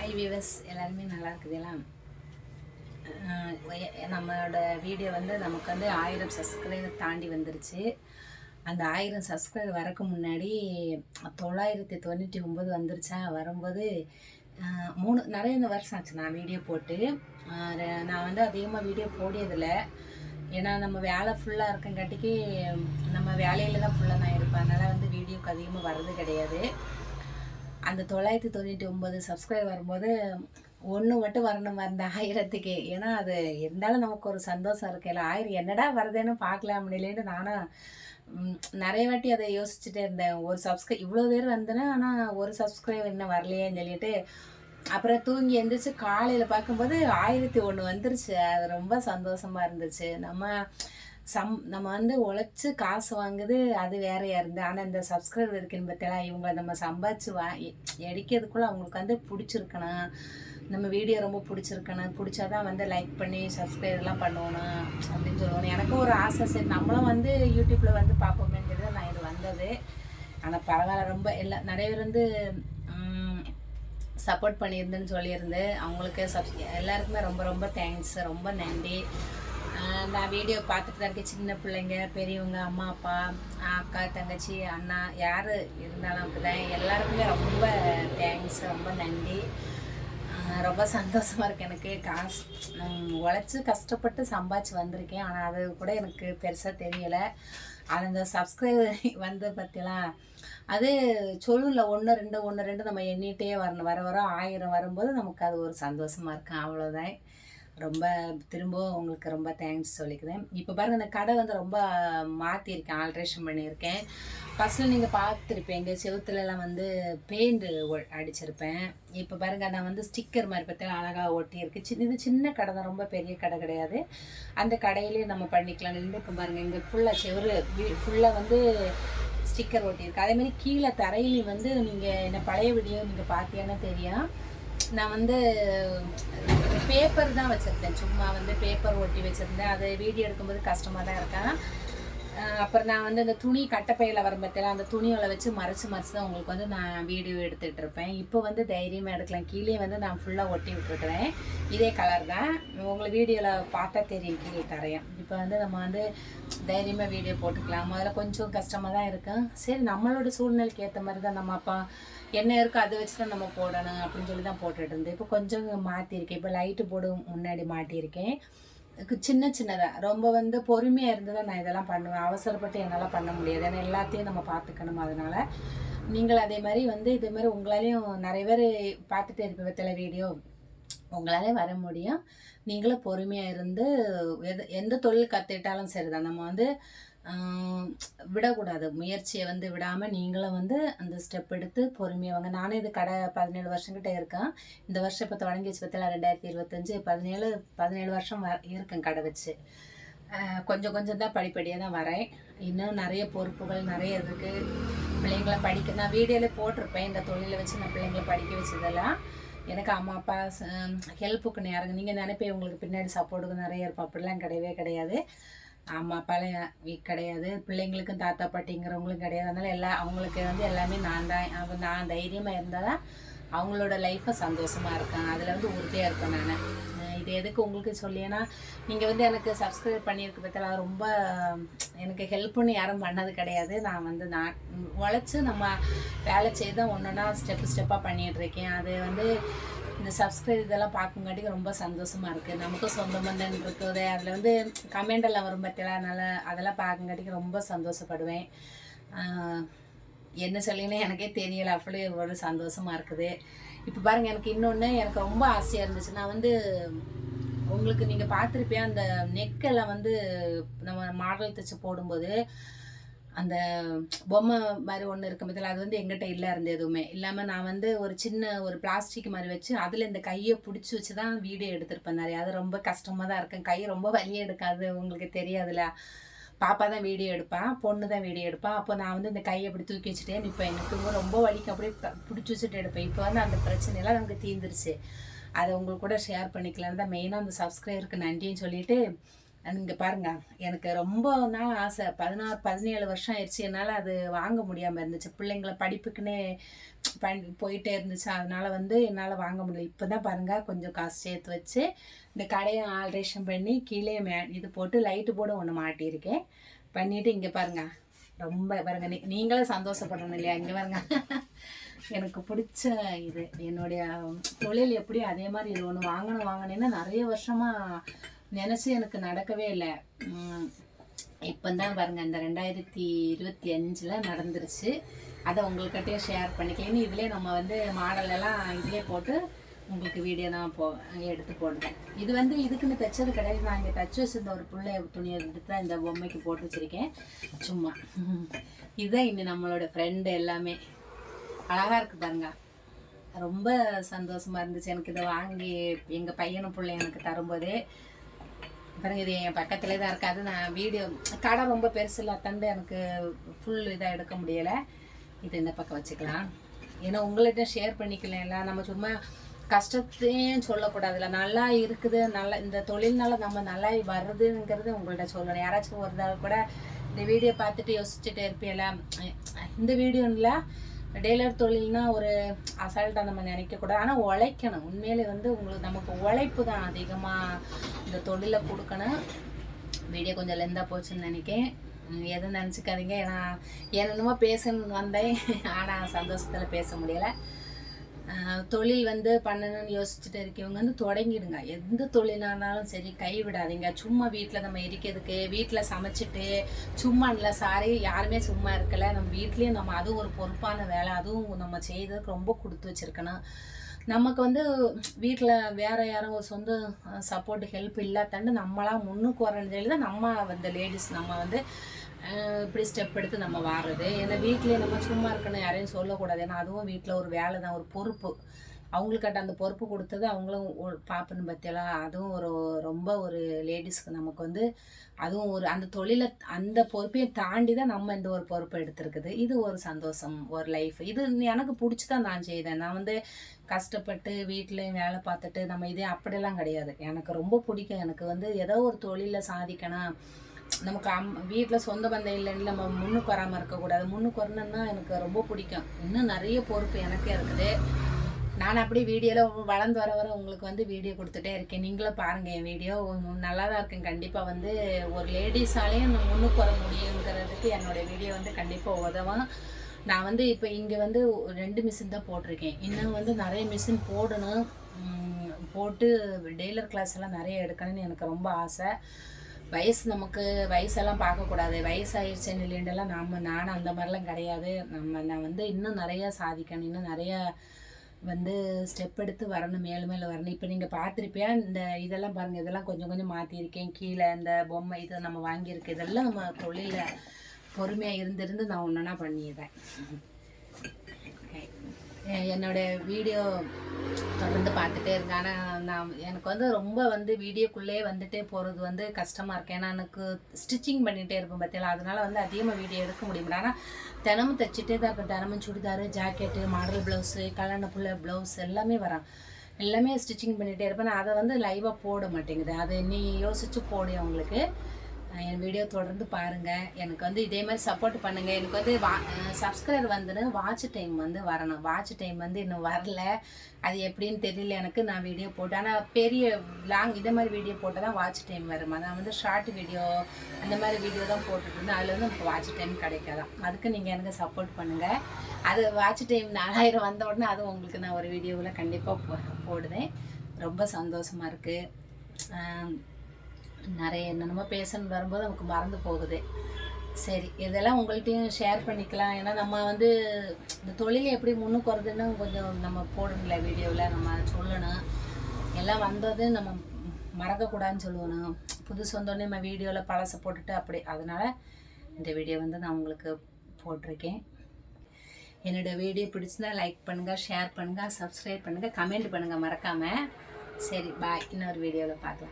Hi viewers, எல்லாருமே நல்லா இருக்குதுங்களா? நம்மளோட வீடியோ வந்து நமக்கு வந்து 1000 சப்ஸ்கிரைபர் தாண்டி வந்துருச்சு. அந்த 1000 சப்ஸ்கிரைபர் வரக்கு முன்னாடி 999 வந்துருச்சா. வரும்போது நிறைய வருஷம் ஆச்சு நான் வீடியோ போட்டு. நான் வந்து அதிகமாக வீடியோ போடியதில்லை. ஏன்னா நம்ம வேலை ஃபுல்லாக இருக்கங்காட்டிக்கு நம்ம வேலையில் தான் ஃபுல்லாக நான் இருப்பேன். அதனால் வந்து வீடியோக்கு அதிகமாக வர்றது கிடையாது. அந்த 999 சப்ஸ்கிரைப் வரும்போது ஒன்று மட்டும் வரணும் அந்த 1000க்கு. ஏன்னா அது இருந்தாலும் நமக்கு ஒரு சந்தோஷம் இருக்குல்ல. 1000 என்னடா வருதுன்னு பார்க்கலாம் அப்படின்லேருந்து நானும் நிறைய வாட்டி அதை யோசிச்சுட்டே இருந்தேன். ஒரு இவ்வளோ பேர் வந்தேன்னா, ஆனால் ஒரு சப்ஸ்கிரைப் இன்னும் வரலையேன்னு சொல்லிட்டு அப்புறம் தூங்கி எழுந்திரிச்சு காலையில் பார்க்கும்போது 1001 வந்துருச்சு. அது ரொம்ப சந்தோஷமாக இருந்துச்சு. நம்ம வந்து உழைச்சி காசு வாங்குது, அது வேறையாக இருந்து. ஆனால் இந்த சப்ஸ்கிரைபர் இருக்குன்னு பார்த்தீங்களா, இவங்களை நம்ம சம்பாதிச்சு எடுக்கிறதுக்குள்ளே அவங்களுக்கு வந்து பிடிச்சிருக்கணும். நம்ம வீடியோ ரொம்ப பிடிச்சிருக்கணும். பிடிச்சாதான் வந்து லைக் பண்ணி சப்ஸ்கிரைப்லாம் பண்ணணும் அப்படின்னு சொல்லுவாங்க. எனக்கும் ஒரு ஆசை, சரி நம்மளும் வந்து யூடியூப்பில் வந்து பார்ப்போமேங்கிறது நான் இது வந்தது. ஆனால் பரவாயில்ல, ரொம்ப நிறைய பேர் வந்து சப்போர்ட் பண்ணியிருந்தேன்னு சொல்லியிருந்து. அவங்களுக்கு எல்லாருக்குமே ரொம்ப ரொம்ப தேங்க்ஸ், ரொம்ப நன்றி. நான் வீடியோ பார்த்துட்டு தான் இருக்கேன். சின்ன பிள்ளைங்க, பெரியவங்க, அம்மா அப்பா, அக்கா தங்கச்சி அண்ணா யார் இருந்தாலும் அப்படிதான் எல்லாருக்குமே ரொம்ப தேங்க்ஸ், ரொம்ப நன்றி. ரொம்ப சந்தோஷமாக இருக்குது எனக்கு. காசு உழைச்சி கஷ்டப்பட்டு சம்பாதிச்சு வந்திருக்கேன். ஆனால் அது கூட எனக்கு பெருசாக தெரியலை. அது அந்த சப்ஸ்கிரைபர் வந்து பார்த்தீங்களா, அது சொல்லுல 1 2 நம்ம எண்ணிகிட்டே வரணும். வர 1000 வரும்போது நமக்கு அது ஒரு சந்தோஷமாக இருக்கும். அவ்வளோதான். ரொம்ப திரும்பவும் உங்களுக்கு ரொம்ப தேங்க்ஸ் சொல்லிக்கிறேன். இப்போ பாருங்கள், இந்த கடை வந்து ரொம்ப மாற்றிருக்கேன், ஆல்ட்ரேஷன் பண்ணியிருக்கேன். ஃபஸ்ட்டில் நீங்கள் பார்த்துருப்பேன், செவுத்துலலாம் வந்து பெயிண்ட் அடிச்சிருப்பேன். இப்போ பாருங்கள், நான் வந்து ஸ்டிக்கர் மாதிரி பார்த்தா அழகாக ஒட்டியிருக்கு. இது சின்ன கடை தான், ரொம்ப பெரிய கடை கிடையாது. அந்த கடையிலே நம்ம பண்ணிக்கலாம். இப்போ பாருங்கள், இங்கே ஃபுல்லாக செவரு ஃபுல்லாக வந்து ஸ்டிக்கர் ஒட்டியிருக்கு. அதேமாதிரி கீழே தரையிலையும் வந்து நீங்கள் என்ன பழைய வீடியோ நீங்கள் பார்த்தீங்கன்னா தெரியும். நான் வந்து பேப்பர் தான் வச்சுருந்தேன், சும்மா வந்து பேப்பர் ஒட்டி வச்சுருந்தேன். அது வீடியோ எடுக்கும்போது கஷ்டமாக தான் இருக்கேன். அப்புறம் நான் வந்து அந்த துணி கட்டைப்பையில் வரும் பார்த்தீங்களா, அந்த துணியோட வச்சு மறைச்சி தான் உங்களுக்கு வந்து நான் வீடியோ எடுத்துகிட்டு இருப்பேன். இப்போ வந்து தைரியமாக எடுக்கலாம். கீழே வந்து நான் ஃபுல்லாக ஒட்டி விட்டுருக்குறேன். இதே கலர் தான், உங்களுக்கு வீடியோவில் பார்த்தா தெரியும் கீழே தரையும். இப்போ வந்து நம்ம வந்து தைரியமாக வீடியோ போட்டுக்கலாம். முதல்ல கொஞ்சம் கஷ்டமாக தான் இருக்கும். சரி, நம்மளோட சூழ்நிலைக்கு ஏற்ற மாதிரி தான் நம்ம அப்பா என்ன இருக்கோ அதை வச்சு தான் நம்ம போடணும் அப்படின்னு சொல்லி தான் போட்டுட்டு இருந்தேன். இப்போ கொஞ்சம் மாற்றிருக்கேன். இப்போ லைட்டு போர்டு முன்னாடி மாட்டியிருக்கேன். சின்னதாக ரொம்ப வந்து பொறுமையாக இருந்து தான் நான் இதெல்லாம் பண்ணுவேன். அவசரப்பட்டு என்னால் பண்ண முடியாது. ஏன்னா எல்லாத்தையும் நம்ம பார்த்துக்கணும். அதனால் நீங்கள் அதே மாதிரி வந்து இதேமாதிரி உங்களாலேயும் நிறைய பேர் பார்த்துட்டே இருப்பேன் வெத்தலை வீடியோ. உங்களாலே வர முடியும். நீங்களும் பொறுமையாக இருந்து எந்த தொழில் கற்றுக்கிட்டாலும் சரி தான். நம்ம வந்து விடக்கூடாது. முயற்சியை வந்து விடாமல் நீங்களும் வந்து அந்த ஸ்டெப் எடுத்து பொறுமையாக வாங்க. நானும் இது கடை 17 வருஷங்கிட்ட இருக்கேன். இந்த வருஷம் இப்போ தொடங்கி வச்சு பார்த்தா 2025 17 வருஷம் இருக்கேன் கடை வச்சு. கொஞ்சம் கொஞ்சம் தான் படிப்படியாக தான் வரேன். இன்னும் நிறைய பொறுப்புகள் நிறைய இருக்குது. பிள்ளைங்களை படிக்க நான் வீடியோவில் போட்டிருப்பேன். இந்த தொழிலை வச்சு நான் பிள்ளைங்களை படிக்க வச்சதெல்லாம் எனக்கு அம்மா அப்பா ஹெல்ப்புக்கு நேரங்க. நீங்கள் நினைப்பேன் உங்களுக்கு பின்னாடி சப்போர்ட்டுக்கு நிறைய இருப்போம். அப்படிலாம் கிடையவே கிடையாது. அம்மா அப்பாலாம் கிடையாது. பிள்ளைங்களுக்கும் தாத்தா பாட்டிங்கிறவங்களும் கிடையாது. அதனால் அவங்களுக்கு வந்து எல்லாமே நான் தைரியமாக இருந்தால் தான் அவங்களோட லைஃப்பை சந்தோஷமாக இருக்கேன். அதில் வந்து உறுதியாக இருப்பேன் நான். இது எதுக்கு உங்களுக்கு சொல்லினா, நீங்கள் வந்து எனக்கு சப்ஸ்கிரைப் பண்ணியிருக்கு பார்த்தா ரொம்ப எனக்கு ஹெல்ப்புன்னு யாரும் பண்ணது கிடையாது. நான் வந்து உழைச்சி நம்ம வேலை செய்து தான் ஒன்றுனா ஸ்டெப்பாக பண்ணிகிட்ருக்கேன். அது வந்து இந்த சப்ஸ்கிரைப் இதெல்லாம் பார்க்குங்காட்டிக்கு ரொம்ப சந்தோஷமாக இருக்குது. நமக்கும் சொந்த பந்தன் இருக்குது. அதில் வந்து கமெண்டெல்லாம் வரும் பார்த்தீங்களா, அதெல்லாம் பார்க்குங்காட்டிக்கு ரொம்ப சந்தோஷப்படுவேன். என்ன சொல்லினே எனக்கே தெரியலை, அப்படி ஒரு சந்தோஷமாக இருக்குது. இப்போ பாருங்கள், எனக்கு இன்னொன்று எனக்கு ரொம்ப ஆசையாக இருந்துச்சு. நான் வந்து உங்களுக்கு நீங்கள் பார்த்துருப்பேன், அந்த நெக்கெல்லாம் வந்து நம்ம மாடல் தைச்சு போடும்போது அந்த பொம்மை மாதிரி ஒன்று இருக்கும் பதில், அது வந்து எங்கிட்ட இருந்தது எதுவுமே இல்லாமல் நான் வந்து ஒரு சின்ன ஒரு பிளாஸ்டிக் மாதிரி வச்சு அதில் இந்த கையை பிடிச்சி வச்சு தான் வீடியோ எடுத்திருப்பேன் நிறைய. அது ரொம்ப கஷ்டமாக தான் இருக்கும். கை ரொம்ப வலியே எடுக்காது, உங்களுக்கு தெரியாதுல்ல. பாப்பா தான் வீடியோ எடுப்பான், பொண்ணு தான் வீடியோ எடுப்பான். அப்போ நான் வந்து இந்த கையை அப்படி தூக்கி வச்சுட்டேன். இப்போ எனக்கு ரொம்ப வலிக்கும், அப்படியே பிடிச்சி வச்சுட்டு எடுப்பேன். இப்போ வந்து அந்த பிரச்சனையெல்லாம் நமக்கு தீர்ந்துருச்சு. அதை உங்களுக்கு கூட ஷேர் பண்ணிக்கலான்னு தான் மெயினாக அந்த சப்ஸ்கிரைபருக்கு நன்றின்னு சொல்லிட்டு. இங்கே பாருங்கள், எனக்கு ரொம்ப நாள் ஆசை. 17 வருஷம் ஆயிடுச்சு. என்னால் அது வாங்க முடியாமல் இருந்துச்சு. பிள்ளைங்களை படிப்புக்குன்னே போயிட்டே இருந்துச்சு. அதனால வந்து என்னால் வாங்க முடியல. இப்போ தான் பாருங்கள் கொஞ்சம் காசு சேர்த்து வச்சு இந்த கடையை ஆல்ட்ரேஷன் பண்ணி கீழே இது போட்டு லைட்டு போர்டு ஒன்று மாட்டியிருக்கேன். பண்ணிவிட்டு இங்கே பாருங்கள் ரொம்ப பாருங்க நீங்களும் சந்தோஷப்படணும் இல்லையா? இங்கே பாருங்க எனக்கு பிடிச்ச இது என்னுடைய தொழில் எப்படி அதே மாதிரி இது ஒன்று வாங்கினேன்னா நிறைய வருஷமாக நினச்சி எனக்கு நடக்கவே இல்லை. இப்போ தான் பாருங்கள் இந்த 2025 நடந்துருச்சு. அதை உங்கள்கிட்டயே ஷேர் பண்ணிக்கலாம். இதிலே நம்ம வந்து மாடலெல்லாம் இதிலே போட்டு உங்களுக்கு வீடியோ தான் எடுத்து போடுறேன். இது வந்து இதுக்குன்னு தைச்சது கிடையாது. நான் இங்கே தச்சு வச்சுருந்த ஒரு பிள்ளை துணியை எடுத்து தான் இந்த பொம்மைக்கு போட்டு வச்சுருக்கேன் சும்மா. இதுதான் இன்னும் நம்மளோட ஃப்ரெண்டு எல்லாமே அழகாக இருக்குது பாருங்க. ரொம்ப சந்தோஷமாக இருந்துச்சு எனக்கு இதை வாங்கி எங்கள் பையனும் பிள்ளை எனக்கு தரும்போதே. பாருங்க இது என் பக்கத்துலேயே தான் இருக்காது. நான் வீடியோ கடை ரொம்ப பெருசு இல்லை தண்டு எனக்கு ஃபுல் இதாக எடுக்க முடியலை. இது இந்த பக்கம் வச்சுக்கலாம். ஏன்னா உங்கள்கிட்ட ஷேர் பண்ணிக்கல. நம்ம சும்மா கஷ்டத்தையும் சொல்லக்கூடாதுல்ல. நல்லா இருக்குது, நல்லா இந்த தொழில்னால நம்ம நல்லா வருதுங்கிறது உங்கள்கிட்ட சொல்லணும். யாராச்சும் ஒரு தடவை கூட இந்த வீடியோ பார்த்துட்டு யோசிச்சுட்டு இருப்பீங்களா, இந்த வீடியோவில் டெய்லர் தொழில்னா ஒரு அசால்ட்டாக நம்ம நினைக்கக்கூடாது. ஆனால் உழைக்கணும். உண்மையிலே வந்து உங்களுக்கு நமக்கு உழைப்பு தான் அதிகமாக இந்த தொழிலை கொடுக்கணும். வீடியோ கொஞ்சம் லெந்தாக போச்சுன்னு நினைக்கிறேன். எதுவும் நினச்சிக்காதீங்க. ஏன்னா என்னென்னமோ பேசணுன்னு வந்தேன், ஆனால் சந்தோஷத்தில் பேச முடியலை. தொழில் வந்து பண்ணணும்னு யோசிச்சுட்டு இருக்கவங்க வந்து தொடங்கிடுங்க. எந்த தொழிலானாலும் சரி கைவிடாதீங்க. சும்மா வீட்டில் நம்ம இருக்கிறதுக்கு வீட்டில் சமைச்சிட்டு சும்மா இல்லை சாரி யாருமே சும்மா இருக்கலை. நம்ம வீட்லேயும் நம்ம அதுவும் ஒரு பொறுப்பான வேலை, அதுவும் நம்ம செய்கிறதுக்கு ரொம்ப கொடுத்து வச்சுருக்கணும். நமக்கு வந்து வீட்டில் வேறு யாரும் ஒரு சொந்த சப்போர்ட் ஹெல்ப் இல்லாதண்டு நம்மளாம் முன்னுக்கு வரன்னு சொல்லி தான் நம்ம வந்து லேடிஸ் நம்ம வந்து இப்படி ஸ்டெப் எடுத்து நம்ம வாடுறது. ஏன்னா வீட்டிலே நம்ம சும்மா இருக்கணும் யாரையும் சொல்லக்கூடாது. ஏன்னா அதுவும் வீட்டில் ஒரு வேலை தான், ஒரு பொறுப்பு. அவங்களுக்கிட்ட அந்த பொறுப்பு கொடுத்தது அவங்களும் பார்ப்பணும் பற்றியெல்லாம். அதுவும் ரொம்ப ஒரு லேடிஸ்க்கு நமக்கு வந்து அதுவும் ஒரு அந்த தொழிலை அந்த பொறுப்பையும் தாண்டி தான் நம்ம இந்த ஒரு பொறுப்பை எடுத்துருக்குது. இது ஒரு சந்தோஷம், ஒரு லைஃப். இது எனக்கு பிடிச்சி தான் நான் செய்தேன். நான் வந்து கஷ்டப்பட்டு வீட்டிலையும் வேலை பார்த்துட்டு நம்ம இதே அப்படியெல்லாம் கிடையாது. எனக்கு ரொம்ப பிடிக்கும். எனக்கு வந்து ஏதோ ஒரு தொழிலில் சாதிக்கணும். நமக்கு வீட்டில் சொந்த பந்தம் இல்லைன்னு நம்ம முன்னுக்கு வராமல் இருக்கக்கூடாது. முன்னுக்கு வரணுன்னா எனக்கு ரொம்ப பிடிக்கும். இன்னும் நிறைய பொறுப்பு எனக்கே இருக்குது. நான் அப்படி வீடியோவில் வளர்ந்து வர உங்களுக்கு வந்து வீடியோ கொடுத்துட்டே இருக்கேன். நீங்களும் பாருங்கள் என் வீடியோ நல்லா தான் இருக்கேன். கண்டிப்பாக வந்து ஒரு லேடிஸாலேயும் முன்னுக்கு வர முடியுங்கிறதுக்கு என்னோடய வீடியோ வந்து கண்டிப்பாக உதவும். நான் வந்து இப்போ இங்கே வந்து 2 மிஷின் தான் போட்டிருக்கேன். இன்னும் வந்து நிறைய மிஷின் போடணும். போட்டு டெய்லர் கிளாஸ் எல்லாம் நிறைய எடுக்கணும்னு எனக்கு ரொம்ப ஆசை. நமக்கு வயசெல்லாம் பார்க்கக்கூடாது. வயசாகிடுச்சுன்னு இல்லைண்டெல்லாம் நானும் அந்த மாதிரிலாம் கிடையாது. நான் வந்து இன்னும் நிறையா சாதிக்கணும். இன்னும் நிறையா வந்து ஸ்டெப் எடுத்து வரணும், மேலும் மேலே வரணும். இப்போ நீங்கள் பார்த்துருப்பியா இந்த இதெல்லாம் பாருங்கள், இதெல்லாம் கொஞ்சம் கொஞ்சம் மாற்றிருக்கேன். கீழே இந்த பொம்மை இது நம்ம வாங்கியிருக்கேன். இதெல்லாம் நம்ம தொழிலில் பொறுமையாக இருந்திருந்து நான் ஒன்றுனா பண்ணிடுறேன். என்னோடய வீடியோ தொடர்ந்து பார்த்துட்டே இருங்க. ஆனால் எனக்கு வந்து ரொம்ப வந்து வீடியோக்குள்ளே வந்துட்டே போகிறது வந்து கஷ்டமாக இருக்குது. ஏன்னா எனக்கு ஸ்டிச்சிங் பண்ணிகிட்டே இருப்பேன் பார்த்தீங்களா, அதனால் வந்து அதிகமாக வீடியோ எடுக்க முடியும். ஆனால் தினமும் தைச்சிட்டே தான் இருப்பேன். தினமும் சுடிதாரு, ஜாக்கெட்டு, மாடல் ப்ளவுஸு, கல்யாண புள்ள ப்ளவுஸ் எல்லாமே வரும். எல்லாமே ஸ்டிச்சிங் பண்ணிகிட்டே இருப்பேன். நான் அதை வந்து லைவாக போட மாட்டேங்குது. அதை நீ யோசித்து போடு. அவங்களுக்கு என் வீடியோ தொடர்ந்து பாருங்கள். எனக்கு வந்து இதே மாதிரி சப்போர்ட் பண்ணுங்கள். எனக்கு வந்து சப்ஸ்கிரைபர் வந்துன்னு வாட்ச் டைம் வந்து வரணும். வாட்ச் டைம் வந்து இன்னும் வரல. அது எப்படின்னு தெரியல எனக்கு. நான் வீடியோ போட்டேன். ஆனால் பெரிய லாங் இதே மாதிரி வீடியோ போட்டால் தான் வாட்ச் டைம் வருமா. நான் வந்து ஷார்ட் வீடியோ அந்த மாதிரி வீடியோ தான் போட்டுருந்தேன். அதில் வந்து எனக்கு வாட்ச் டைம் கிடைக்காதான். அதுக்கு நீங்கள் எனக்கு சப்போர்ட் பண்ணுங்கள். அது வாட்ச் டைம் 4000 வந்த உடனே அதுவும் உங்களுக்கு நான் ஒரு வீடியோவில் கண்டிப்பாக போடுவேன். ரொம்ப சந்தோஷமாக இருக்குது. நிறைய என்னென்னமோ பேசணுன்னு வரும்போது நமக்கு மறந்து போகுது. சரி, இதெல்லாம் உங்கள்கிட்டையும் ஷேர் பண்ணிக்கலாம். ஏன்னா நம்ம வந்து இந்த தொழில் எப்படி முன்னுக்கு வருதுன்னு கொஞ்சம் நம்ம போடணும்ல வீடியோவில், நம்ம சொல்லணும். எல்லாம் வந்தது நம்ம மறக்கக்கூடாதுன்னு சொல்லணும். புதுசு வந்தோடனே நம்ம வீடியோவில் பழசை போட்டுட்டு அப்படி. அதனால் இந்த வீடியோ வந்து நான் உங்களுக்கு போட்டிருக்கேன். என்னோடய வீடியோ பிடிச்சிருந்தா லைக் பண்ணுங்கள், ஷேர் பண்ணுங்கள், சப்ஸ்கிரைப் பண்ணுங்கள், கமெண்ட் பண்ணுங்கள் மறக்காமல். சரி, பாய். இன்னொரு வீடியோவில் பார்க்கலாம்.